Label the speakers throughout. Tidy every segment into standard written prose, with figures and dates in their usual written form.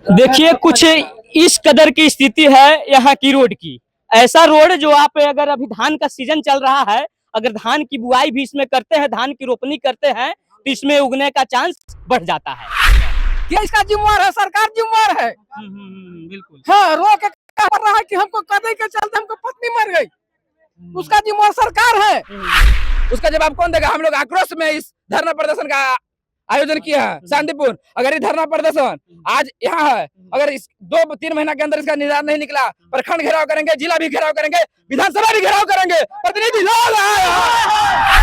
Speaker 1: देखिए कुछ इस कदर की स्थिति है यहाँ की रोड की। ऐसा रोड जो आप अगर अभी धान का सीजन चल रहा है, अगर धान की बुआई भी इसमें करते हैं, धान की रोपनी करते हैं, तो इसमें उगने का चांस बढ़ जाता है।
Speaker 2: ये इसका जिम्मेवार है, सरकार जिम्मेवार है।
Speaker 1: बिल्कुल।
Speaker 2: हाँ, रो के कह रहा है कि हमको कदे के चलते हमको पत्नी मर गई, उसका जिम्मेवार सरकार है। उसका जवाब कौन देगा? हम लोग आक्रोश में इस धरना प्रदर्शन का आयोजन किया है शांतिपूर्ण। अगर ये धरना प्रदर्शन आज यहाँ है, अगर इस 2-3 महीना के अंदर इसका निदान नहीं निकला, प्रखंड घेराव करेंगे, जिला भी घेराव करेंगे, विधानसभा भी घेराव करेंगे, प्रतिनिधि लोग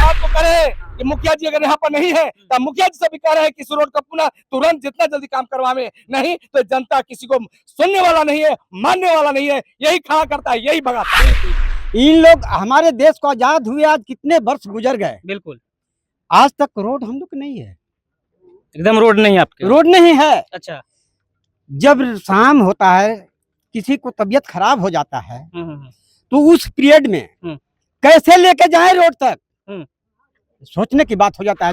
Speaker 2: आपको करें कि मुखिया जी अगर यहाँ पर नहीं है तो मुखिया जी से भी कह रहे हैं कि इस रोड का पुनः तुरंत जितना जल्दी काम करवावे, नहीं तो जनता किसी को सुनने वाला नहीं है, मानने वाला नहीं है, यही खड़ा करता है, यही भगाता है।
Speaker 3: इन लोग हमारे देश को आजाद हुए आज कितने वर्ष गुजर गए,
Speaker 1: बिल्कुल
Speaker 3: आज तक रोड हम लोग नहीं है,
Speaker 1: एकदम रोड नहीं आपके।
Speaker 3: रोड नहीं है।
Speaker 1: अच्छा।
Speaker 3: जब शाम होता है, किसी को तबीयत खराब हो जाता है, तो उस पीरियड में कैसे लेके जाए रोड तक, सोचने की बात हो जाता है।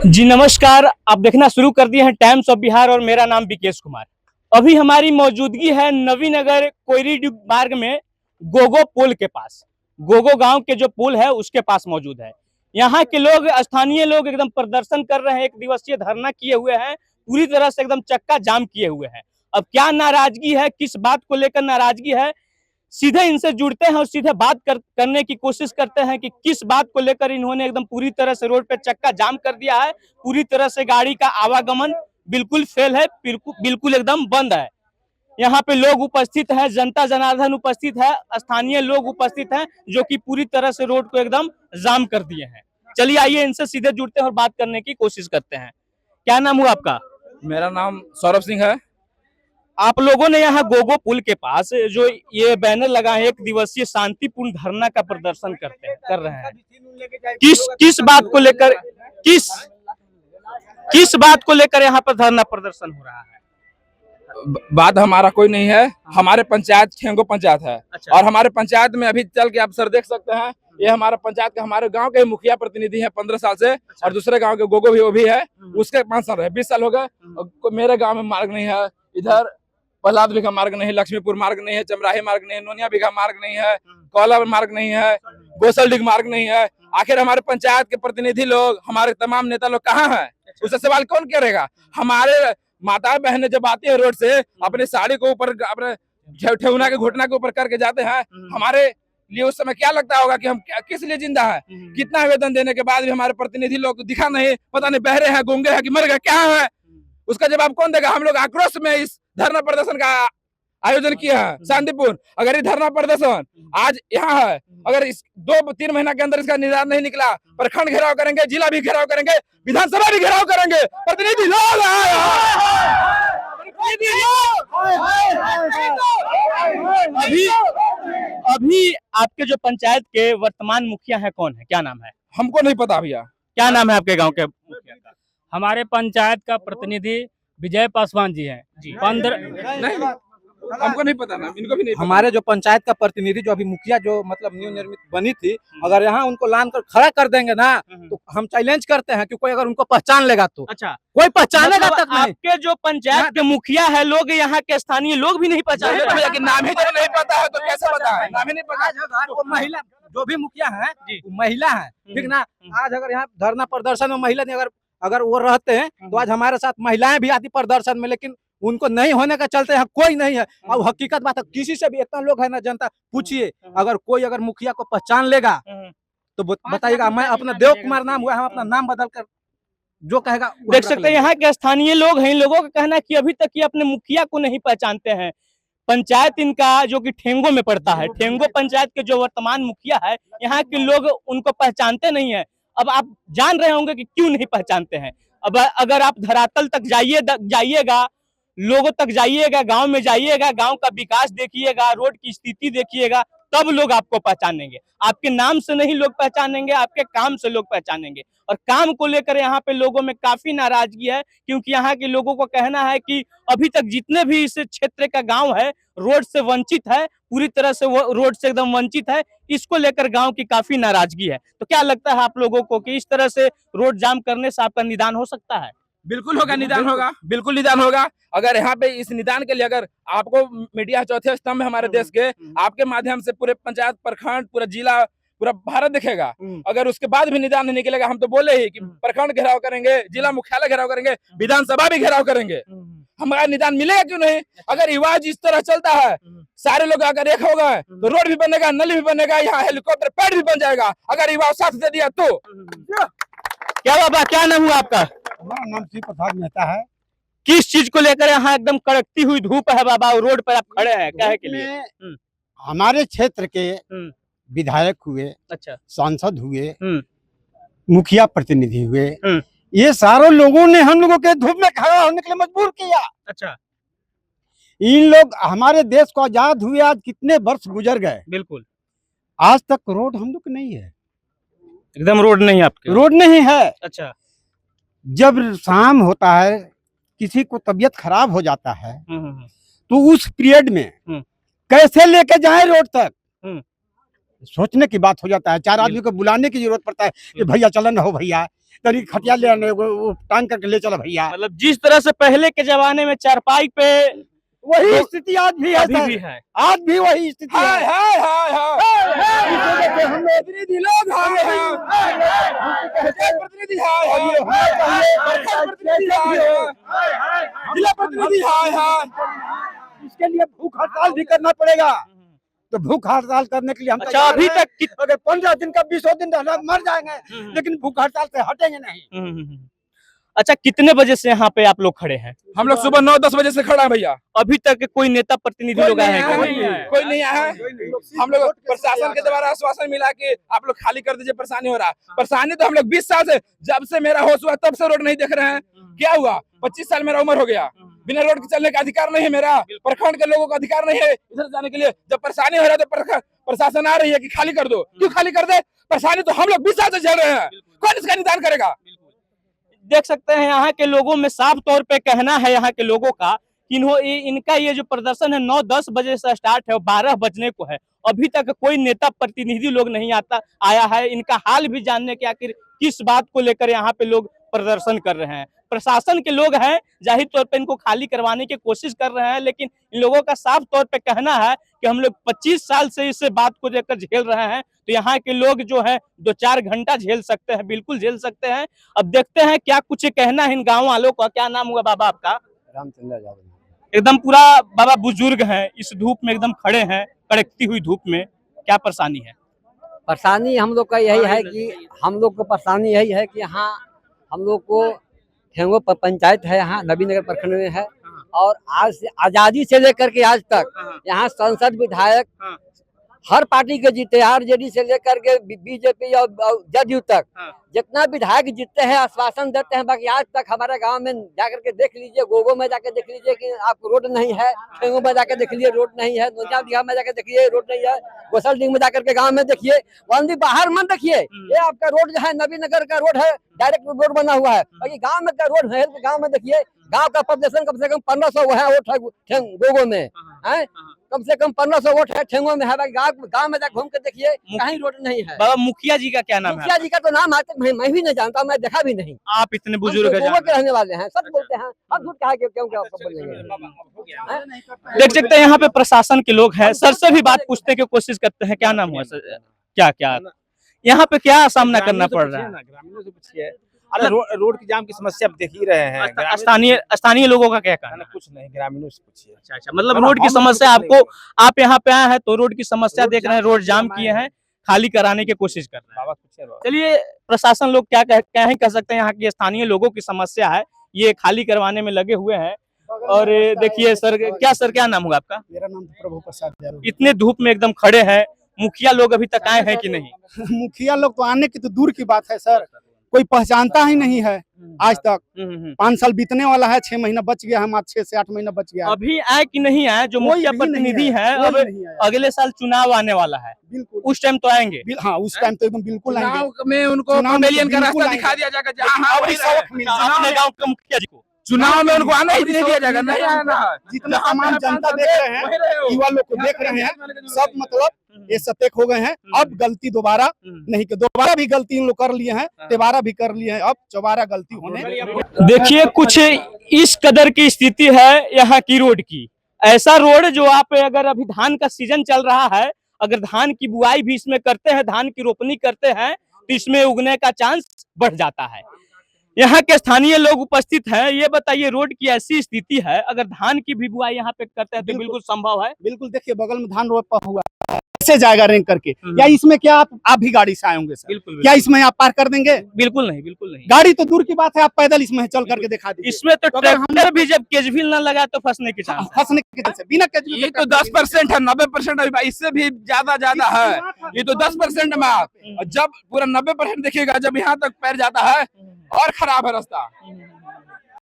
Speaker 1: जी नमस्कार, आप देखना शुरू कर दिए हैं टाइम्स ऑफ बिहार और मेरा नाम विकेश कुमार। अभी हमारी मौजूदगी है नवीनगर कोयरी मार्ग में गोगो पुल के पास। गोगो गांव के जो पुल है उसके पास मौजूद है। यहाँ के लोग, स्थानीय लोग एकदम प्रदर्शन कर रहे हैं, एक दिवसीय धरना किए हुए हैं, पूरी तरह से एकदम चक्का जाम किए हुए हैं। अब क्या नाराजगी है, किस बात को लेकर नाराजगी है, सीधे इनसे जुड़ते हैं और सीधे बात करने की कोशिश करते हैं कि किस बात को लेकर इन्होंने एकदम पूरी तरह से रोड पे चक्का जाम कर दिया है। पूरी तरह से गाड़ी का आवागमन बिल्कुल फेल है, बिल्कुल एकदम बंद है। यहाँ पे लोग उपस्थित हैं, जनता जनार्दन उपस्थित है, स्थानीय लोग उपस्थित हैं, जो कि पूरी तरह से रोड को एकदम जाम कर दिए हैं। चलिए आइए इनसे सीधे जुड़ते हैं और बात करने की कोशिश करते हैं। क्या नाम हुआ आपका?
Speaker 2: मेरा नाम सौरभ सिंह है।
Speaker 1: आप लोगों ने यहाँ गोगो पुल के पास जो ये बैनर लगा है, एक दिवसीय शांतिपूर्ण धरना का प्रदर्शन कर रहे हैं, किस बात को लेकर, किस बात को लेकर यहाँ पर धरना प्रदर्शन हो रहा है?
Speaker 2: बात हमारा कोई नहीं है, हमारे पंचायत ठेंगो पंचायत है।
Speaker 1: अच्छा।
Speaker 2: और हमारे पंचायत में अभी चल के आप सर देख सकते हैं, ये हमारा पंचायत का, हमारे गांव के मुखिया प्रतिनिधि है 15 साल से।
Speaker 1: अच्छा।
Speaker 2: और दूसरे गांव के गोगो भी वो भी है, उसके 5 साल है, 20 साल हो गए। मेरे गांव में मार्ग नहीं है, इधर प्रहलाद बिघा मार्ग नहीं है, लक्ष्मीपुर मार्ग नहीं है, चमराही मार्ग नहीं है, नोनिया बिघा मार्ग नहीं है, कोला मार्ग नहीं है, गोसलडीग मार्ग नहीं है। आखिर हमारे पंचायत के प्रतिनिधि लोग, हमारे तमाम नेता लोग कहाँ है? उससे सवाल कौन करेगा? हमारे माता बहनें जब आती है रोड से, अपने साड़ी को ऊपर, अपने ठेहुना के घुटना के ऊपर करके जाते हैं, हमारे लिए उस समय क्या लगता होगा कि हम किस लिए जिंदा है? कितना आवेदन देने के बाद भी हमारे प्रतिनिधि लोग दिखा नहीं, पता नहीं बहरे हैं, गूंगे हैं कि मर गए, क्या है? उसका जवाब कौन देगा? हम लोग आक्रोश में इस धरना प्रदर्शन का आयोजन किया है शांतिपूर्ण। अगर ये धरना प्रदर्शन आज यहाँ है, अगर इस 2-3 महीना के अंदर इसका निदान नहीं निकला, प्रखंड घेराव करेंगे, जिला भी घेराव करेंगे, विधानसभा भी घेराव करेंगे, प्रतिनिधि लोग
Speaker 1: अभी आपके जो पंचायत के वर्तमान मुखिया है कौन है, क्या नाम है?
Speaker 2: हमको नहीं पता भैया।
Speaker 1: क्या नाम है आपके गांव के मुखिया का?
Speaker 4: हमारे पंचायत का प्रतिनिधि विजय पासवान जी हैं। 15
Speaker 2: नहीं, हमको नहीं पता नाम, इनको भी नहीं पता।
Speaker 5: हमारे जो पंचायत का प्रतिनिधि, जो अभी मुखिया जो मतलब न्यू निर्मित बनी थी, अगर यहाँ उनको लान कर खड़ा कर देंगे ना, तो हम चैलेंज करते हैं कि कोई अगर उनको पहचान लेगा तो।
Speaker 1: अच्छा,
Speaker 5: कोई पहचानेगा
Speaker 1: मतलब
Speaker 5: तक नहीं।
Speaker 1: आपके जो पंचायत के मुखिया है, लोग यहाँ के स्थानीय लोग भी नहीं पहचाने
Speaker 2: भैया कि नाम ही जब नहीं पता है तो कैसे पता है? नाम ही नहीं पता।
Speaker 5: आज अगर वो महिला, जो भी मुखिया है वो महिला है, ठीक ना। आज अगर यहाँ धरना प्रदर्शन में महिला ने अगर वो रहते हैं तो आज हमारे साथ महिलाएं भी आती प्रदर्शन में, लेकिन उनको नहीं होने का चलते यहाँ कोई नहीं है। अब हकीकत बात है, किसी से भी इतना लोग है ना, जनता पूछिए, अगर मुखिया को पहचान लेगा तो बताइएगा। मैं अपना देव कुमार नाम हुआ, हम अपना नाम बदल कर जो कहेगा
Speaker 1: देख सकते हैं। यहाँ के स्थानीय लोग हैं, इन लोगों का कहना है कि अभी तक ये अपने मुखिया को नहीं पहचानते हैं। पंचायत इनका जो कि ठेंगो में पड़ता है, ठेंगो पंचायत के जो वर्तमान मुखिया है, यहाँ के लोग उनको पहचानते नहीं है। अब आप जान रहे होंगे कि क्यों नहीं पहचानते हैं। अब अगर आप धरातल तक जाइएगा, लोगों तक जाइएगा, गांव में जाइएगा, गांव का विकास देखिएगा, रोड की स्थिति देखिएगा, तब लोग आपको पहचानेंगे। आपके नाम से नहीं लोग पहचानेंगे, आपके काम से लोग पहचानेंगे। और काम को लेकर यहाँ पे लोगों में काफी नाराजगी है, क्योंकि यहाँ के लोगों को कहना है कि अभी तक जितने भी इस क्षेत्र का गांव है, रोड से वंचित है, पूरी तरह से वो रोड से एकदम वंचित है। इसको लेकर गांव की काफी नाराजगी है। तो क्या लगता है आप लोगों को कि इस तरह से रोड जाम करने से आपका निदान हो सकता है?
Speaker 2: बिल्कुल होगा, निदान होगा, बिल्कुल निदान होगा। अगर यहाँ पे इस निदान के लिए अगर आपको मीडिया चौथे स्तंभ है हमारे देश के, आपके माध्यम से पूरे पंचायत, प्रखंड, पूरा जिला, पूरा भारत दिखेगा। अगर उसके बाद भी निदान नहीं निकलेगा, हम तो बोले ही कि प्रखंड घेराव करेंगे, जिला मुख्यालय घेराव करेंगे, विधानसभा भी घेराव करेंगे। हमारा निदान मिलेगा क्यों नहीं? अगर युवा जिस तरह चलता है, सारे लोग अगर एक हो गए तो रोड भी बनेगा, नली भी बनेगा, यहाँ हेलीकॉप्टर पैड भी बन जाएगा, अगर युवा साथ दे दिया तो।
Speaker 1: क्या बाबा, क्या नाम हुआ आपका?
Speaker 3: हमारा नाम श्री प्रसाद मेहता है।
Speaker 1: किस चीज को लेकर यहाँ एकदम कड़कती हुई धूप है बाबा, और रोड पर आप खड़े हैं, क्या है के लिए?
Speaker 3: हमारे क्षेत्र के विधायक हुए,
Speaker 1: अच्छा,
Speaker 3: सांसद हुए, मुखिया प्रतिनिधि हुए, ये सारों लोगों ने हम लोगों के धूप में खड़ा होने के लिए मजबूर किया।
Speaker 1: अच्छा,
Speaker 3: इन लोग हमारे देश को आजाद हुए आज कितने वर्ष गुजर गए,
Speaker 1: बिल्कुल,
Speaker 3: आज तक रोड हम लोग नहीं है,
Speaker 1: एकदम रोड नहीं है आपके?
Speaker 3: रोड नहीं है।
Speaker 1: अच्छा,
Speaker 3: जब शाम होता है, किसी को तबीयत खराब हो जाता है, तो उस पीरियड में कैसे लेके जाए रोड तक, सोचने की बात हो जाता है। चार आदमी को बुलाने की जरूरत पड़ता है कि भैया चलन हो, भैया तरी खटिया ले आने, वो टांग करके ले चलो भैया।
Speaker 1: मतलब जिस तरह से पहले के जमाने में चारपाई पे
Speaker 3: वही स्थिति आज भी है,
Speaker 1: अभी भी है।
Speaker 3: आज भी वही स्थिति है।
Speaker 2: हम प्रतिनिधि लोग प्रतिनिधि जिला प्रतिनिधि
Speaker 3: इसके लिए भूख हड़ताल भी करना पड़ेगा। तो भूख हड़ताल करने के लिए हम
Speaker 1: अच्छा, अभी तक
Speaker 3: अगर 15 दिन का 20 दिन रहना मर जाएंगे, लेकिन भूख हड़ताल से हटेंगे नहीं।
Speaker 1: अच्छा, कितने बजे से यहाँ पे आप लोग खड़े हैं?
Speaker 2: हम लोग सुबह 9-10 बजे से खड़ा है भैया।
Speaker 1: अभी तक कोई नेता प्रतिनिधि लोग आए हैं?
Speaker 2: कोई नहीं आया है। हम लोग प्रशासन के द्वारा आश्वासन मिला कि आप लोग खाली कर दीजिए, परेशानी हो रहा। परेशानी तो हम लोग 20 साल से, जब से मेरा होश हुआ तब से रोड नहीं देख रहे हैं। क्या हुआ? 25 साल मेरा उम्र हो गया, बिना रोड के चलने का अधिकार नहीं है मेरा, प्रखंड के लोगों का अधिकार नहीं है इधर जाने के लिए। जब परेशानी हो रहा है तो प्रशासन आ रही है कि खाली कर दो। क्यों खाली कर दे? परेशानी तो हम लोग 20 साल से झेल रहे हैं, कौन इसका निदान करेगा?
Speaker 1: देख सकते हैं यहाँ के लोगों में साफ तौर पे कहना है यहाँ के लोगों का कि इनका ये जो प्रदर्शन है 9-10 बजे से स्टार्ट है और 12 बजने को है, अभी तक कोई नेता प्रतिनिधि लोग नहीं आया है इनका हाल भी जानने के आखिर किस बात को लेकर यहाँ पे लोग प्रदर्शन कर रहे हैं। प्रशासन के लोग हैं, जाहिर तौर पे इनको खाली करवाने की कोशिश कर रहे हैं, लेकिन इन लोगों का साफ तौर पे कहना है कि हम लोग 25 साल से इस बात को लेकर झेल रहे हैं, तो यहाँ के लोग जो है 2-4 घंटा झेल सकते हैं, बिल्कुल झेल सकते हैं। अब देखते हैं क्या कुछ कहना है इन गाँव वालों का। क्या नाम हुआ बाबा आपका?
Speaker 3: रामचंद्र यादव।
Speaker 1: एकदम पूरा बाबा बुजुर्ग हैं, इस धूप में एकदम खड़े हैं, कड़कती हुई धूप में, क्या परेशानी है?
Speaker 6: परेशानी हम लोग का यही है कि हम लोग को परेशानी यही है कि यहाँ हम लोग को ठेंगो पंचायत है, यहाँ नवीनगर प्रखंड में है, और आज से आजादी से लेकर के आज तक यहाँ सांसद विधायक हर पार्टी के जीते, आरजेडी से लेकर के बीजेपी और जदयू तक जितना विधायक जीतते हैं आश्वासन देते हैं, बाकी आज तक हमारे गांव में जाकर के देख लीजिए, गोगो में जाकर देख लीजिए कि आपको रोड नहीं है, ठेंगो में जाकर देख लीजिए रोड नहीं है, नोजा बिहार में जाकर देखिए रोड नहीं है, गोसलडीह में जाकर के गांव में देखिए, वही बाहर मत देखिए, ये आपका रोड जो है नवीनगर का रोड है, डायरेक्ट रोड बना हुआ है, बाकी गाँव में का रोड है, गाँव में देखिए, गाँव का पॉपुलेशन कम से कम 1500 है वोट है गोगो में है, कम से कम 1500 वोट है ठेंगो में है, गाँव में जाकर घूम के देखिए कहीं रोड नहीं है।
Speaker 1: बाबा मुखिया जी का क्या नाम है?
Speaker 6: मुखिया जी का तो नाम आज तक मैं भी नहीं जानता, मैं देखा भी नहीं।
Speaker 1: आप इतने बुजुर्ग
Speaker 6: गोवा के रहने वाले हैं, सच बोलते हैं, अब झूठ कहा क्यों क्या बोलेंगे?
Speaker 1: देख सकते हैं यहाँ पे प्रशासन के लोग हैं, सर से भी बात पूछने की कोशिश करते हैं। क्या नाम हुआ सर? क्या क्या यहाँ पे क्या सामना करना पड़ रहा है?
Speaker 5: ग्रामीणों से पूछिए। अरे रोड की जाम की समस्या आप देख ही रहे हैं।
Speaker 1: स्थानीय लोगों का क्या कहना है?
Speaker 5: कुछ नहीं, ग्रामीणों से पूछिए।
Speaker 1: अच्छा, मतलब रोड की समस्या आपको, आप यहाँ पे आए हैं तो रोड की समस्या देख रहे हैं, रोड जाम किए हैं, खाली कराने की कोशिश कर रहे हैं। चलिए, प्रशासन लोग क्या ही कह सकते हैं, यहाँ की स्थानीय लोगों की समस्या है, ये खाली करवाने में लगे हुए हैं। और देखिए सर, क्या नाम होगा आपका?
Speaker 3: मेरा नाम प्रभु प्रसाद यादव।
Speaker 1: इतने धूप में एकदम खड़े हैं, मुखिया लोग अभी तक आए हैं कि नहीं?
Speaker 3: मुखिया लोग तो आने की तो दूर की बात है सर, कोई पहचानता ही नहीं है आज तक। 5 साल बीतने वाला है, 6 महीना बच गया, हम 6 से 8 महीना बच गया।
Speaker 1: अभी आए कि नहीं आए जो मुखिया प्रतिनिधि है? अब अगले साल चुनाव आने वाला है,
Speaker 3: बिल्कुल
Speaker 1: उस टाइम तो आएंगे।
Speaker 3: हाँ, उस टाइम तो एकदम बिल्कुल आएंगे।
Speaker 2: चुनाव में उनको पवेलियन का रास्ता दिखा दिया जाएगा, जहाँ
Speaker 1: अपने गाँव के मुखिया जी को
Speaker 2: चुनाव में उनको आना ही नहीं दिया जाएगा, नहीं आना।
Speaker 3: जितना तमाम जनता देख रहे हैं, युवा लोग को देख रहे हैं, सब मतलब
Speaker 7: ये सतेक हो गए हैं। अब गलती दोबारा नहीं, दोबारा भी गलती इन लोग कर लिए हैं, तिबारा भी कर लिए हैं, अब दोबारा गलती होने।
Speaker 1: देखिए कुछ इस कदर की स्थिति है यहाँ की रोड की। ऐसा रोड जो आप अगर अभी धान का सीजन चल रहा है, अगर धान की बुआई भी इसमें करते हैं, धान की रोपनी करते हैं, तो इसमें उगने का चांस बढ़ जाता है। यहाँ के स्थानीय लोग उपस्थित हैं। ये बताइए, रोड की ऐसी स्थिति है, अगर धान की भी बुआई यहाँ पे करते हैं तो बिल्कुल संभव है।
Speaker 7: बिल्कुल, देखिए बगल में धान रोपा हुआ है, कैसे जाएगा रेंग करके? या इसमें क्या आप भी गाड़ी से आएंगे सर?
Speaker 1: बिल्कुल,
Speaker 7: क्या इसमें आप पार कर देंगे?
Speaker 1: बिल्कुल नहीं, बिल्कुल नहीं।
Speaker 7: गाड़ी तो दूर की बात है, आप पैदल इसमें चल करके दिखा दीजिए।
Speaker 1: इसमें तो
Speaker 7: अगर हम-
Speaker 1: ट्रैक्टर भी जब केजविल न लगा तो फंसने के चांस है।
Speaker 7: फंसने के चांस है, बिना केजरी
Speaker 2: ये तो 10% है, 90% है, इससे भी ज्यादा है। ये तो 10% में आप, और जब पूरा 90% देखिएगा, जब यहाँ तक पैर जाता है और खराब है रास्ता।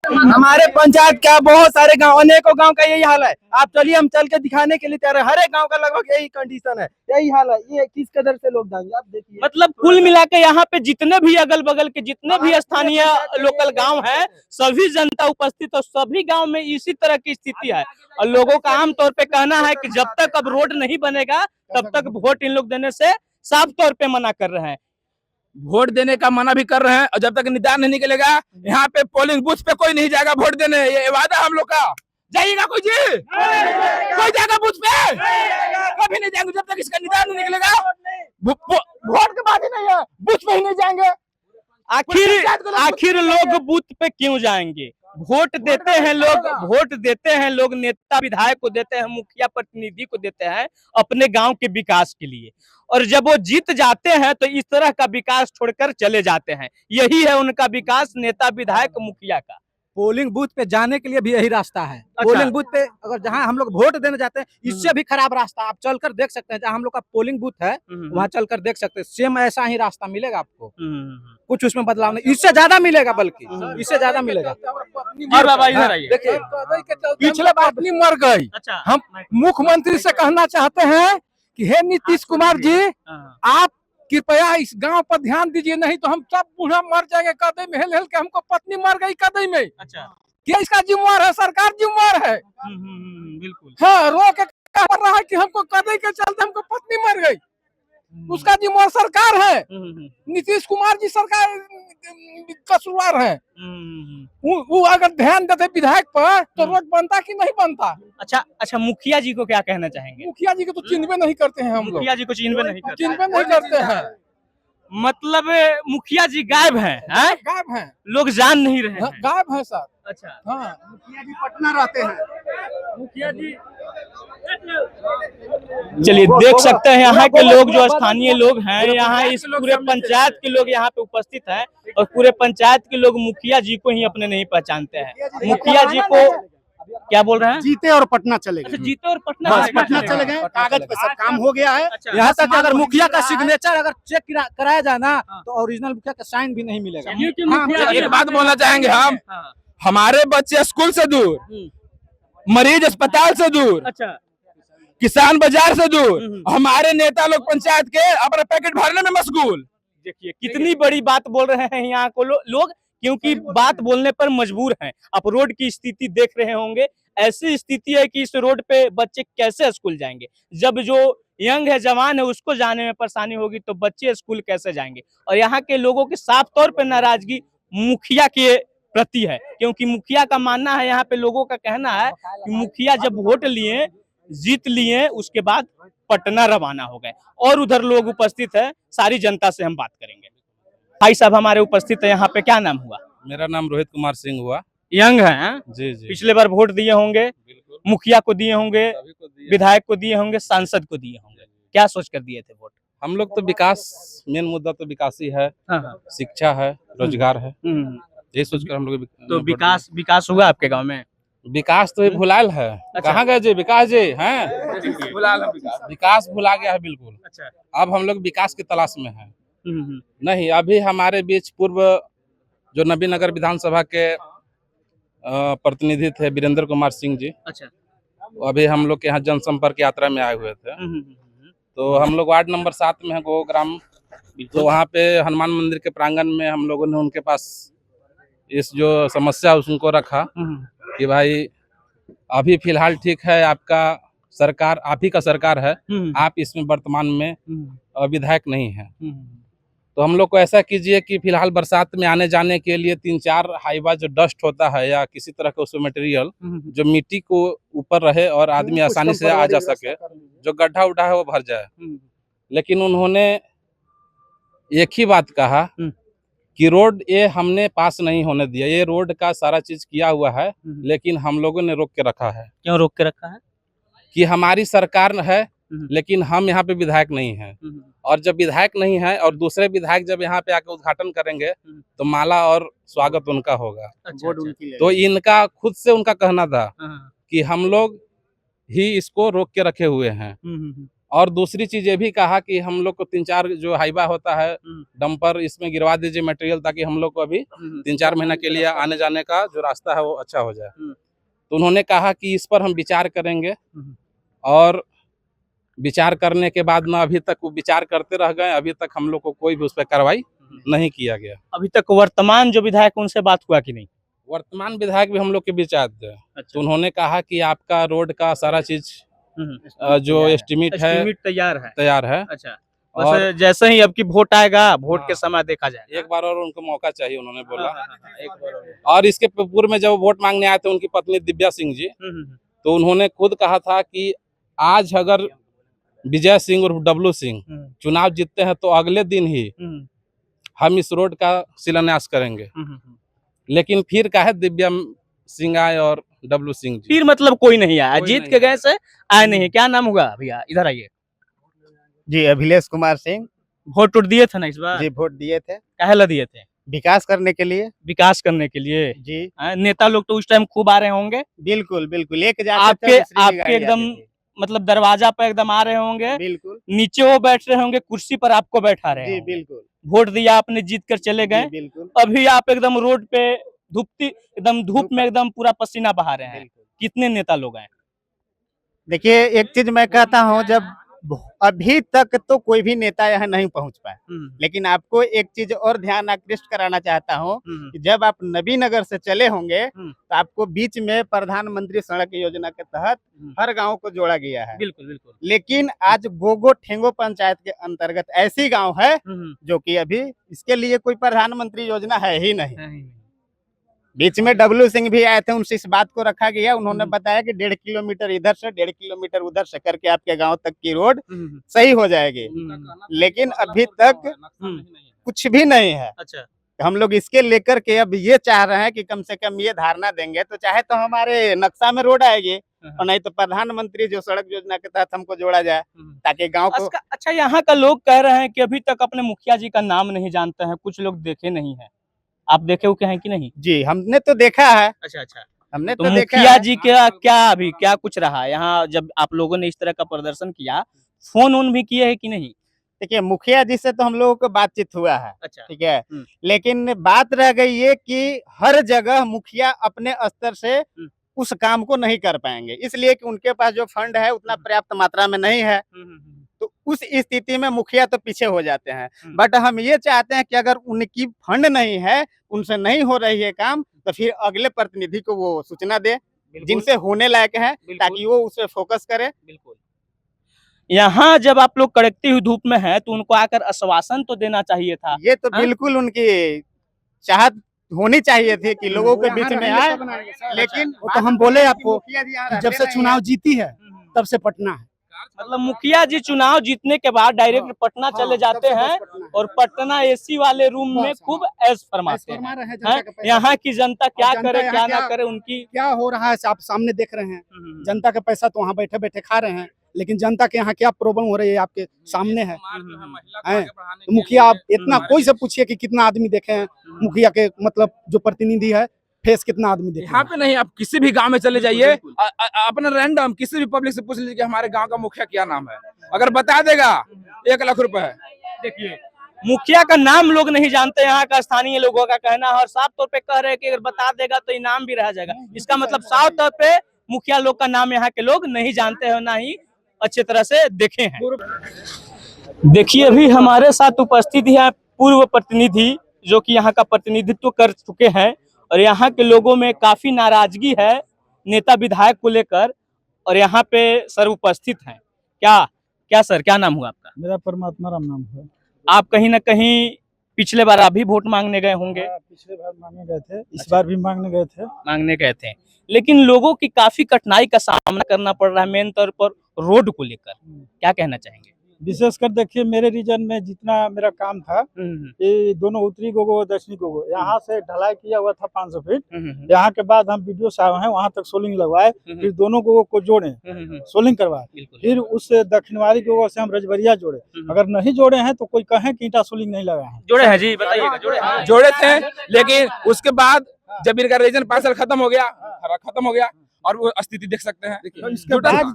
Speaker 5: हमारे पंचायत का बहुत सारे गांव, अनेकों गांव का यही हाल है। आप चलिए, हम चल के दिखाने के लिए तैयार है। हर एक गांव का लगभग यही कंडीशन है, यही हाल है। ये किस कदर से लोग जाएंगे, आप देखिए।
Speaker 1: मतलब कुल मिला के यहाँ पे जितने भी अगल बगल के जितने भी स्थानीय लोकल गांव हैं, सभी जनता उपस्थित और सभी गांव में इसी तरह की स्थिति है। और लोगों का आमतौर पे कहना है कि जब तक अब रोड नहीं बनेगा तब तक वोट इन लोग देने से साफ तौर पे मना कर रहे हैं।
Speaker 2: वोट देने का मना भी कर रहे हैं, और जब तक निदान नहीं निकलेगा, यहाँ पे पोलिंग बूथ पे कोई नहीं जाएगा वोट देने। ये वादा हम लोग का। जाइएगा कोई जी? कोई जाएगा बूथ पे? कभी नहीं जाएंगे जब तक इसका निदान नहीं निकलेगा। वोट के बाद ही नहीं है, बूथ पे ही नहीं जाएंगे।
Speaker 1: आखिर लोग बूथ पे क्यों जाएंगे? वोट देते हैं लोग, वोट देते हैं लोग, नेता विधायक को देते हैं, मुखिया प्रतिनिधि को देते हैं अपने गांव के विकास के लिए। और जब वो जीत जाते हैं तो इस तरह का विकास छोड़कर चले जाते हैं। यही है उनका विकास, नेता विधायक मुखिया का।
Speaker 5: पोलिंग बूथ पे जाने के लिए भी यही रास्ता है। पोलिंग बूथ पे अगर जहां हम लोग वोट देने जाते हैं, इससे भी खराब रास्ता आप चलकर देख सकते हैं। जहां हम लोग का पोलिंग बूथ है वहां चलकर देख सकते हैं, सेम ऐसा ही रास्ता मिलेगा आपको। कुछ उसमें बदलाव नहीं, इससे ज्यादा मिलेगा, बल्कि इससे ज्यादा मिलेगा।
Speaker 1: और बाबा इधर आइए।
Speaker 5: देखिए,
Speaker 2: पिछले बार अपनी मर गई।
Speaker 1: अच्छा,
Speaker 2: हम मुख्यमंत्री से कहना चाहते हैं कि हे नीतीश कुमार जी, आप कृपया इस गांव पर ध्यान दीजिए, नहीं तो हम सब बूढ़ा मर जाएंगे कदई में। हेल के हमको पत्नी मर गई कदई में।
Speaker 1: अच्छा,
Speaker 2: क्या इसका जिम्मेवार है? सरकार जिम्मेवार है।
Speaker 1: बिल्कुल।
Speaker 2: हाँ, रो के कर रहा है कि हमको कदई के चलते हमको पत्नी मर गई। उसका जिम्मेवार सरकार है। नीतीश कुमार जी सरकार कसूरवार है। वो अगर ध्यान देते विधायक पर तो रोड बनता कि नहीं बनता।
Speaker 1: अच्छा, मुखिया जी को क्या कहना चाहेंगे?
Speaker 2: मुखिया जी को तो चिन्हबे नहीं करते हैं हम लोग।
Speaker 1: मुखिया जी को चिन्हबे नहीं
Speaker 2: करते हैं।
Speaker 1: मतलब मुखिया जी गायब हैं, हैं?
Speaker 2: गायब हैं,
Speaker 1: लोग जान नहीं रहे हैं।
Speaker 2: गायब हैं सर।
Speaker 1: अच्छा,
Speaker 2: हाँ,
Speaker 7: मुखिया जी पटना रहते हैं।
Speaker 1: मुखिया जी, चलिए देख सकते हैं यहाँ के लोग, जो स्थानीय लोग हैं, यहाँ इस पूरे पंचायत के लोग यहाँ पे उपस्थित हैं, और पूरे पंचायत के लोग मुखिया जी को ही अपने नहीं पहचानते हैं। मुखिया जी को क्या बोल रहे हैं?
Speaker 7: जीते और पटना चले गए।
Speaker 1: अच्छा, जीते और पटना
Speaker 7: बस पटना चले गए, कागज पे सब काम हो गया है।
Speaker 1: अच्छा,
Speaker 5: यहाँ तक अगर मुखिया का सिग्नेचर अगर चेक कराया जाए ना, तो ओरिजिनल मुखिया का साइन भी नहीं मिलेगा।
Speaker 2: एक बात बोलना चाहेंगे हम, हमारे बच्चे स्कूल से दूर, मरीज अस्पताल से दूर,
Speaker 1: अच्छा,
Speaker 2: किसान बाजार से दूर, हमारे नेता लोग पंचायत के अपना पैकेट भरने में मशगूल।
Speaker 1: देखिए कितनी बड़ी बात बोल रहे हैं यहाँ को लोग, क्योंकि बात बोलने पर मजबूर हैं। आप रोड की स्थिति देख रहे होंगे, ऐसी स्थिति है कि इस रोड पे बच्चे कैसे स्कूल जाएंगे? जब जो यंग है, जवान है, उसको जाने में परेशानी होगी तो बच्चे स्कूल कैसे जाएंगे? और यहाँ के लोगों की साफ तौर पे नाराजगी मुखिया के प्रति है, क्योंकि मुखिया का मानना है, यहाँ पे लोगों का कहना है कि मुखिया जब वोट लिए, जीत लिए, उसके बाद पटना रवाना हो गए। और उधर लोग उपस्थित है, सारी जनता से हम बात करेंगे। भाई साहब हमारे उपस्थित है यहाँ पे, क्या नाम हुआ?
Speaker 8: मेरा नाम रोहित कुमार सिंह हुआ।
Speaker 1: यंग है?
Speaker 8: जी जी,
Speaker 1: पिछले बार वोट दिए होंगे, मुखिया को दिए होंगे,
Speaker 8: सभी को दिए।
Speaker 1: विधायक को दिए होंगे, सांसद को दिए होंगे। क्या सोच कर दिए थे वोट?
Speaker 8: हम लोग तो विकास, मेन मुद्दा तो विकास ही है। शिक्षा है, रोजगार है, यही सोचकर हम लोग।
Speaker 1: तो विकास हुआ आपके गांव में?
Speaker 8: विकास तो ये भुलाल है। कहाँ गए जी विकास जी? हैं, विकास भुला गया है बिल्कुल।
Speaker 1: अच्छा,
Speaker 8: अब हम लोग विकास की तलाश में हैं। नहीं, अभी हमारे बीच पूर्व जो नबीनगर विधानसभा के प्रतिनिधि थे वीरेंद्र कुमार सिंह जी,
Speaker 1: अच्छा,
Speaker 8: अभी हम लोग के यहाँ जनसंपर्क यात्रा में आए हुए थे। तो हम लोग वार्ड नंबर 7 में है गो ग्राम, तो वहाँ पे हनुमान मंदिर के प्रांगण में हम लोगों ने उनके पास इस जो समस्या उनको रखा कि भाई अभी फिलहाल ठीक है, आपका सरकार आप ही का सरकार है, आप इसमें वर्तमान में विधायक नहीं है। तो हम लोग को ऐसा कीजिए कि फिलहाल बरसात में आने जाने के लिए 3-4 हाईवा जो डस्ट होता है या किसी तरह का उसमें मटेरियल जो मिट्टी को ऊपर रहे और आदमी आसानी से आ जा सके, जो गड्ढा उड्ढा है वो भर जाए। लेकिन उन्होंने एक ही बात कहा कि रोड ये हमने पास नहीं होने दिया, ये रोड का सारा चीज किया हुआ है, लेकिन हम लोगों ने रोक के रखा है।
Speaker 1: क्यों रोक के रखा है?
Speaker 8: कि हमारी सरकार है लेकिन हम यहाँ पे विधायक नहीं हैं, और जब विधायक नहीं है और दूसरे विधायक जब यहाँ पे आके उद्घाटन करेंगे तो माला और स्वागत उनका होगा। तो इनका खुद से उनका कहना था कि हम लोग ही इसको रोक के रखे हुए हैं। और दूसरी चीज ये भी कहा कि हम लोग को 3-4 जो हाईवा होता है डंपर, इसमें गिरवा दीजिए मटेरियल, ताकि हम लोग को अभी 3-4 महीना के लिए आने जाने का जो रास्ता है वो अच्छा हो जाए। तो उन्होंने कहा कि इस पर हम विचार करेंगे, और विचार करने के बाद ना अभी तक वो विचार करते रह गए, अभी तक हम लोग को कोई भी उस पर कार्रवाई नहीं किया गया।
Speaker 1: अभी तक वर्तमान जो विधायक उनसे बात हुआ कि नहीं?
Speaker 8: वर्तमान विधायक भी हम लोग के बीच आए थे। तो उन्होंने कहा कि आपका रोड का सारा चीज जो एस्टिमेट तैयार है।
Speaker 1: अच्छा, और जैसे ही अब की वोट आएगा, वोट के समय देखा जाए।
Speaker 8: एक बार और उनको मौका चाहिए, उन्होंने बोला। और इसके पूर्व में जब वोट मांगने आए थे उनकी पत्नी दिव्या सिंह जी, तो उन्होंने खुद कहा था कि आज अगर विजय सिंह और डब्लू सिंह चुनाव जीतते हैं तो अगले दिन ही हम इस रोड का शिलान्यास करेंगे। लेकिन फिर का है दिव्या सिंह आए और डब्लू सिंह जी,
Speaker 1: फिर मतलब कोई नहीं आया, जीत के गए से आए नहीं। क्या नाम हुआ भैया? इधर आइए
Speaker 9: जी। अभिलेश कुमार सिंह।
Speaker 1: वोट दिए थे ना इस बार?
Speaker 9: जी, वोट दिए थे।
Speaker 1: काहे दिए थे?
Speaker 9: विकास करने के लिए।
Speaker 1: विकास करने के लिए
Speaker 9: जी।
Speaker 1: नेता लोग तो उस टाइम खूब आ रहे होंगे।
Speaker 9: बिल्कुल बिल्कुल, एक
Speaker 1: आपके एकदम मतलब दरवाजा पर एकदम आ रहे होंगे।
Speaker 9: बिल्कुल।
Speaker 1: नीचे वो बैठ रहे होंगे, कुर्सी पर आपको बैठा रहे
Speaker 9: जी
Speaker 1: होंगे।
Speaker 9: बिल्कुल।
Speaker 1: वोट दिया आपने, जीत कर चले गए।
Speaker 9: बिल्कुल।
Speaker 1: अभी आप एकदम रोड पे धूप में एकदम पूरा पसीना बहा रहे हैं। कितने नेता लोग हैं?
Speaker 9: देखिए, एक चीज मैं कहता हूँ, जब अभी तक तो कोई भी नेता यहाँ नहीं पहुँच पाए, लेकिन आपको एक चीज और ध्यान आकृष्ट कराना चाहता हूँ कि जब आप नबीनगर से चले होंगे तो आपको बीच में प्रधानमंत्री सड़क योजना के तहत हर गांव को जोड़ा गया है।
Speaker 1: बिल्कुल बिल्कुल।
Speaker 9: लेकिन आज गोगो ठेंगो पंचायत के अंतर्गत ऐसी गांव है जो कि अभी इसके लिए कोई प्रधानमंत्री योजना है ही नहीं। बीच में डब्लू सिंह भी आए थे, उनसे इस बात को रखा गया। उन्होंने बताया कि 1.5 किलोमीटर इधर से 1.5 किलोमीटर उधर से करके आपके गांव तक की रोड सही हो जाएगी। लेकिन अभी तक कुछ भी नहीं है।
Speaker 1: अच्छा,
Speaker 9: हम लोग इसके लेकर के अब ये चाह रहे हैं कि कम से कम ये धारणा देंगे तो चाहे तो हमारे नक्शा में रोड आएगी, और नहीं तो प्रधानमंत्री जो सड़क योजना के तहत हमको जोड़ा जाए, ताकि गांव को।
Speaker 1: अच्छा, यहाँ का लोग कह रहे हैं कि अभी तक अपने मुखिया जी का नाम नहीं जानते हैं, कुछ लोग देखे नहीं है। आप देखे हुए हैं कि नहीं?
Speaker 9: जी, हमने तो देखा है।
Speaker 1: अच्छा अच्छा,
Speaker 9: हमने
Speaker 1: तो
Speaker 9: तो देखा
Speaker 1: मुखिया
Speaker 9: है।
Speaker 1: जी का क्या अभी क्या कुछ रहा यहाँ? जब आप लोगों ने इस तरह का प्रदर्शन किया, फोन ऑन भी किए है कि नहीं?
Speaker 9: देखिए, मुखिया जी से तो हम लोगों को बातचीत हुआ है।
Speaker 1: अच्छा,
Speaker 9: ठीक है, लेकिन बात रह गई ये कि हर जगह मुखिया अपने स्तर से उस काम को नहीं कर पाएंगे, इसलिए कि उनके पास जो फंड है उतना पर्याप्त मात्रा में नहीं है। तो उस स्थिति में मुखिया तो पीछे हो जाते हैं। बट हम ये चाहते हैं कि अगर उनकी फंड नहीं है, उनसे नहीं हो रही है काम, तो फिर अगले प्रतिनिधि को वो सूचना दे जिनसे होने लायक है, ताकि वो उस पर फोकस करे।
Speaker 1: बिल्कुल। यहाँ जब आप लोग कड़कती हुई धूप में हैं, तो उनको आकर आश्वासन तो देना चाहिए था।
Speaker 9: ये तो बिल्कुल उनकी चाहत होनी चाहिए थी कि लोगों के बीच में आए, लेकिन
Speaker 7: वो तो हम बोले आपको
Speaker 9: मुखिया जी यहाँ
Speaker 7: कि
Speaker 9: रहते
Speaker 7: जब से
Speaker 9: नहीं
Speaker 7: चुनाव
Speaker 9: हैं।
Speaker 7: जीती है तब से पटना है।
Speaker 1: मतलब मुखिया जी चुनाव जीतने के बाद डायरेक्ट पटना चले जाते हैं और पटना एसी वाले रूम में खूब ऐश फरमाते हैं। यहाँ की जनता क्या करे क्या ना करे, उनकी
Speaker 7: क्या हो रहा है आप सामने देख रहे हैं। जनता का पैसा तो वहाँ बैठे बैठे खा रहे हैं, लेकिन जनता के यहाँ क्या प्रॉब्लम हो रही है आपके सामने है। तो मुखिया आप इतना कोई से पूछिए कि कितना आदमी देखे हैं मुखिया के, मतलब जो प्रतिनिधि है फेस कितना आदमी देखे
Speaker 2: यहाँ पे नहीं, आप किसी भी गांव में चले जाइए, अपने रैंडम किसी भी पब्लिक से पूछ लीजिए कि हमारे गांव का मुखिया क्या नाम है, अगर बता देगा 1 लाख रुपए है।
Speaker 1: देखिए, मुखिया का नाम लोग नहीं जानते। यहाँ का स्थानीय लोगों का कहना है और साफ तौर पे कह रहे हैं कि अगर बता देगा तो इनाम भी रह जाएगा। इसका मतलब साफ तौर पे मुखिया लोग का नाम यहाँ के लोग नहीं जानते हैं, ना ही अच्छे तरह से देखे हैं। देखिए, अभी हमारे साथ उपस्थित है पूर्व प्रतिनिधि जो कि यहाँ का प्रतिनिधित्व कर चुके हैं, और यहाँ के लोगों में काफी नाराजगी है नेता विधायक को लेकर। और यहाँ पे सर उपस्थित हैं। क्या सर, क्या नाम हुआ आपका?
Speaker 7: मेरा परमात्मा राम नाम है।
Speaker 1: आप कहीं ना कहीं पिछले बार आप भी वोट मांगने गए होंगे।
Speaker 7: पिछले बार मांगने गए थे, इस बार भी मांगने गए थे।
Speaker 1: मांगने गए थे, लेकिन लोगों की काफी कठिनाई का सामना करना पड़ रहा है, मेन तौर पर रोड को लेकर। क्या कहना चाहेंगे?
Speaker 7: विशेषकर देखिए मेरे रीजन में जितना मेरा काम था, ये दोनों उत्तरी गोगो और दक्षिणी गोगो, यहाँ से ढलाई किया हुआ था 500 फीट। यहाँ के बाद हम वीडियो साहब हैं वहाँ तक सोलिंग लगवाए, फिर दोनों गोगो को जोड़े, सोलिंग करवाए, फिर उस दक्षिणवारी गोगो से हम रजबरिया जोड़े। अगर नहीं जोड़े हैं तो कोई कहे कि ईंटा सोलिंग नहीं लगाए हैं।
Speaker 1: जोड़े हैं जी, बताइएगा। जोड़े हैं?
Speaker 2: जोड़े थे, लेकिन उसके बाद जब इनका रीजन पार्सल खत्म हो गया और वो स्थिति देख सकते हैं।
Speaker 7: तो इसके बाद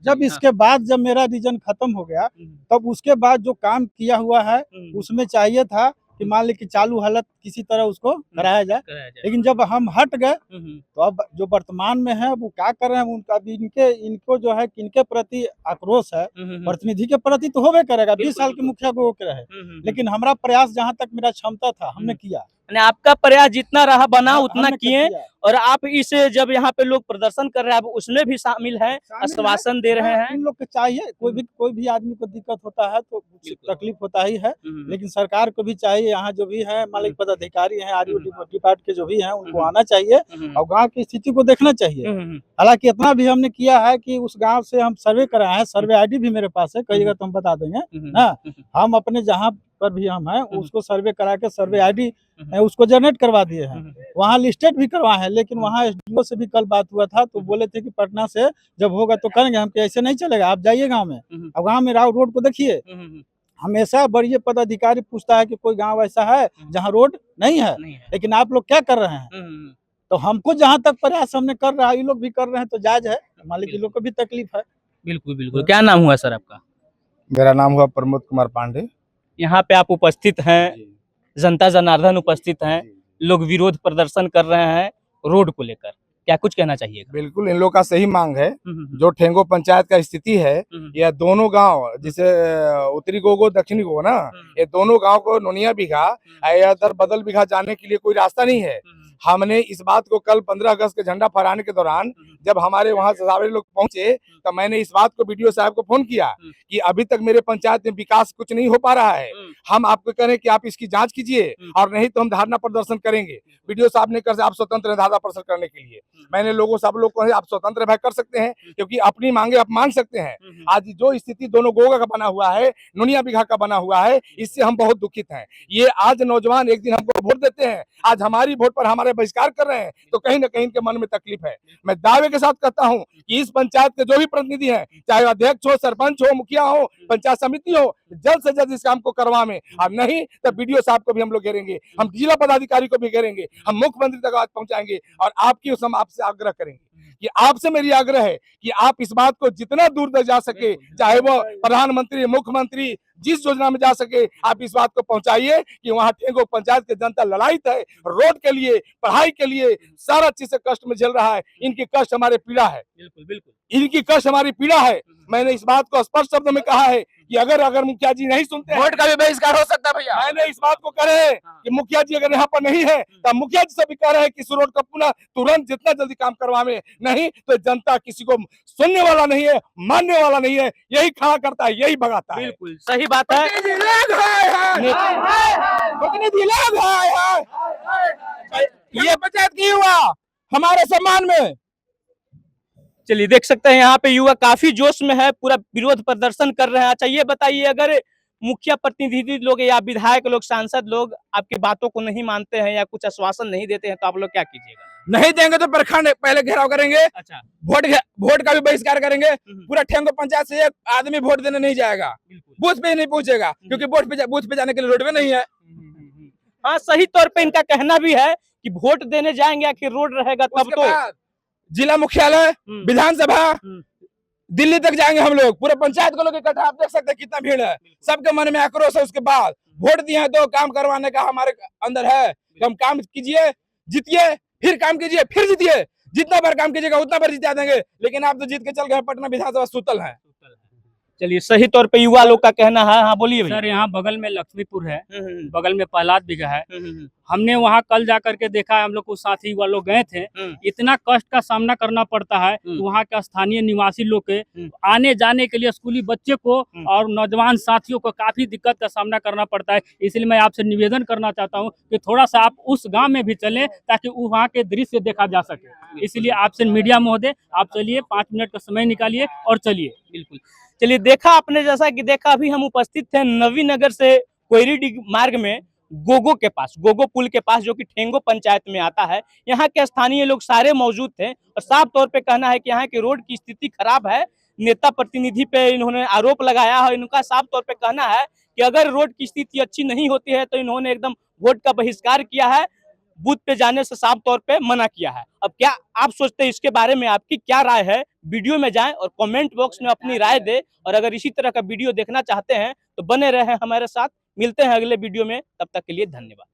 Speaker 7: जब इसके बाद जब मेरा रीजन खत्म हो गया, तब उसके बाद जो काम किया हुआ है उसमें चाहिए था कि मान ली कि चालू हालत किसी तरह उसको कराया जाए। लेकिन जब हम हट गए तो अब जो वर्तमान में है वो क्या कर रहे हैं, उनका भी इनको जो है किनके प्रति आक्रोश है, प्रतिनिधि के प्रति तो होबे करेगा। 20 साल के मुखिया को रहे, लेकिन हमारा प्रयास जहाँ तक मेरा क्षमता था हमने किया।
Speaker 1: आपका प्रयास जितना रहा बना उतना
Speaker 7: हमने
Speaker 1: किए,
Speaker 7: किया।
Speaker 1: और आप इस जब यहाँ पे लोग प्रदर्शन कर रहे हैं, आप उसमें भी शामिल हैं, आश्वासन दे रहे हैं।
Speaker 7: इन लोग को चाहिए, कोई भी आदमी को दिक्कत होता है तो तकलीफ होता ही है, लेकिन सरकार को भी चाहिए, यहाँ जो भी है मालिक पदाधिकारी हैं, आरटीओ डिपार्टमेंट के जो भी हैं उनको आना चाहिए और गांव की स्थिति को देखना चाहिए। हालांकि इतना भी हमने किया है कि उस गांव से हम सर्वे कराए हैं, सर्वे आईडी भी मेरे पास है, कहिएगा तो हम बता देंगे ना। हम अपने जहाँ पर भी हम हैं उसको सर्वे करा के सर्वे आईडी उसको जनरेट करवा दिए हैं, वहाँ लिस्टेड भी करवाए हैं। लेकिन वहाँ एसडीओ से भी कल बात हुआ था तो बोले थे कि पटना से जब होगा तो करेंगे। हम ऐसे नहीं चलेगा, आप जाइए गांव में, अब गांव में रोड को देखिए। हमेशा बड़े पदाधिकारी पूछता है कि कोई गांव ऐसा है जहां रोड नहीं है, लेकिन आप लोग क्या कर रहे हैं? तो हमको जहां तक प्रयास हमने कर रहा है, ये लोग भी कर रहे हैं तो जायज है, मालिक के लोग को भी तकलीफ है।
Speaker 1: बिल्कुल बिल्कुल। क्या नाम हुआ सर आपका?
Speaker 10: मेरा नाम हुआ प्रमोद कुमार पांडे।
Speaker 1: यहाँ पे आप उपस्थित हैं, जनता जनार्दन उपस्थित हैं, लोग विरोध प्रदर्शन कर रहे हैं रोड को लेकर, क्या कुछ कहना चाहिए?
Speaker 10: बिल्कुल इन लोग का सही मांग है। जो ठेंगो पंचायत का स्थिति है, यह दोनों गांव जिसे उत्तरी गोगो दक्षिणी गोगो ना, ये दोनों गांव को नोनिया बीघा इधर बदल बीघा जाने के लिए कोई रास्ता नहीं है। हमने इस बात को कल 15 अगस्त के झंडा फहराने के दौरान जब हमारे वहाँ से सारे लोग पहुंचे तो मैंने इस बात को बीडीओ साहब को फोन किया कि अभी तक मेरे पंचायत में विकास कुछ नहीं हो पा रहा है, हम आपको कह रहे हैं कि आप इसकी जांच कीजिए और नहीं तो हम धरना प्रदर्शन करेंगे। बीडीओ साहब ने कहा आप स्वतंत्र हैं धरना प्रदर्शन करने के लिए। मैंने सब लोग को आप स्वतंत्र भाई कर सकते हैं, क्योंकि अपनी मांगे आप मांग सकते हैं। आज जो स्थिति दोनों गोगा का बना हुआ है, नुनिया बीघा का बना हुआ है, इससे हम बहुत दुखित हैं। ये आज नौजवान एक दिन हमको वोट देते हैं, आज हमारी वोट पर हमारे बहिष्कार कर रहे हैं, तो कहीं ना कहीं इनके मन में तकलीफ है। मैं दावे के साथ कहता हूं कि इस पंचायत के जो भी प्रतिनिधि हैं, चाहे अध्यक्ष हो, सरपंच हो, मुखिया हो, पंचायत समिति हो, जल्द से जल्द इस काम को करवाएं, और नहीं तो बीडीओ साहब को भी हम लोग घेरेंगे, हम जिला पदाधिकारी को भी घेरेंगे, हम मुख्यमंत्री तक आवाज पहुंचाएंगे और आपकी हम आपसे आग्रह करेंगे कि आपसे मेरी आग्रह है कि आप इस बात को जितना दूर तक जा सके, चाहे वो प्रधानमंत्री, मुख्यमंत्री, जिस योजना में जा सके, आप इस बात को पहुंचाइए कि वहां ठेंगो पंचायत के जनता ललायित है, रोड के लिए, पढ़ाई के लिए, सारा चीज से कष्ट में झेल रहा है। इनकी कष्ट हमारे पीड़ा है, बिल्कुल बिल्कुल, इनकी कष्ट हमारी पीड़ा है। मैंने इस बात को स्पष्ट शब्द में कहा है कि अगर मुखिया जी नहीं सुनते,
Speaker 2: वोट का भी बहिष्कार हो सकता है भैया।
Speaker 10: मैंने इस बात को कह रहे हैं कि मुखिया जी अगर यहाँ पर नहीं है तो मुखिया जी से भी कह रहे हैं कि इस रोड का पुनः तुरंत जितना जल्दी काम करवावे, नहीं तो जनता किसी को सुनने वाला नहीं है, मानने वाला नहीं है, यही खड़ा करता है, यही भगाता है।
Speaker 1: बिल्कुल सही बात है।
Speaker 2: ये पंचायत की हुआ हमारे सम्मान में।
Speaker 1: चलिए देख सकते हैं यहाँ पे युवा काफी जोश में है, पूरा विरोध प्रदर्शन कर रहे हैं। अच्छा ये बताइए, अगर मुखिया प्रतिनिधि लोग या विधायक लोग, सांसद लोग आपकी बातों को नहीं मानते हैं या कुछ आश्वासन नहीं देते हैं तो आप लोग क्या कीजिएगा?
Speaker 2: नहीं देंगे तो प्रखंड पहले घेराव करेंगे।
Speaker 1: अच्छा,
Speaker 2: वोट का भी बहिष्कार करेंगे। पूरा ठेंगो पंचायत से एक आदमी वोट देने नहीं जाएगा, बूथ पे नहीं पहुंचेगा, क्योंकि बूथ पे जाने के लिए रोडवे नहीं है।
Speaker 1: हाँ सही तौर पे इनका कहना भी है कि वोट देने जाएंगे, आखिर रोड रहेगा तब तो।
Speaker 2: जिला मुख्यालय, विधानसभा, दिल्ली तक जाएंगे हम लोग, पूरे पंचायत को लोग इकट्ठा, आप देख सकते हैं कितना भीड़ है, सबके मन में आक्रोश है। उसके बाद वोट दिए हैं तो काम करवाने का हमारे अंदर है कि हम काम कीजिए, जीतिए, फिर काम कीजिए, फिर जीतिए, जितना बार काम कीजिएगा उतना बार जिता देंगे। लेकिन आप तो जीत के चल गए, पटना विधानसभा सुतल है।
Speaker 1: चलिए सही तौर पे युवा लोग का कहना है। हाँ बोलिए
Speaker 4: सर, यहाँ बगल में लक्ष्मीपुर है, बगल में पहलाद बीघा है, हमने वहाँ कल जा करके देखा है, हम लोग कुछ साथी वाले लोग गए थे। इतना कष्ट का सामना करना पड़ता है वहाँ के स्थानीय निवासी लोग के आने जाने के लिए, स्कूली बच्चे को और नौजवान साथियों को काफी दिक्कत का सामना करना पड़ता है। इसलिए मैं आपसे निवेदन करना चाहता हूँ कि थोड़ा सा आप उस गांव में भी चलें ताकि वहाँ के दृश्य देखा जा सके। इसलिए आपसे मीडिया महोदय, आप चलिए 5 मिनट का समय निकालिए और चलिए।
Speaker 1: बिल्कुल, चलिए देखा आपने, जैसा कि देखा अभी हम उपस्थित थे नवीनगर से कोयरी मार्ग में गोगो के पास, गोगो पुल के पास, जो कि ठेंगो पंचायत में आता है। यहाँ के स्थानीय लोग सारे मौजूद थे और साफ तौर पे कहना है कि यहाँ की रोड की स्थिति खराब है। नेता प्रतिनिधि पे इन्होंने आरोप लगाया है। इनका साफ तौर पे कहना है कि अगर रोड की स्थिति अच्छी नहीं होती है तो इन्होंने एकदम वोट का बहिष्कार किया है, बूथ पे जाने से साफ तौर पे मना किया है। अब क्या आप सोचते हैं इसके बारे में, आपकी क्या राय है? वीडियो में जाएं और कमेंट बॉक्स में अपनी राय दें। और अगर इसी तरह का वीडियो देखना चाहते हैं तो बने रहें हमारे साथ। मिलते हैं अगले वीडियो में, तब तक के लिए धन्यवाद।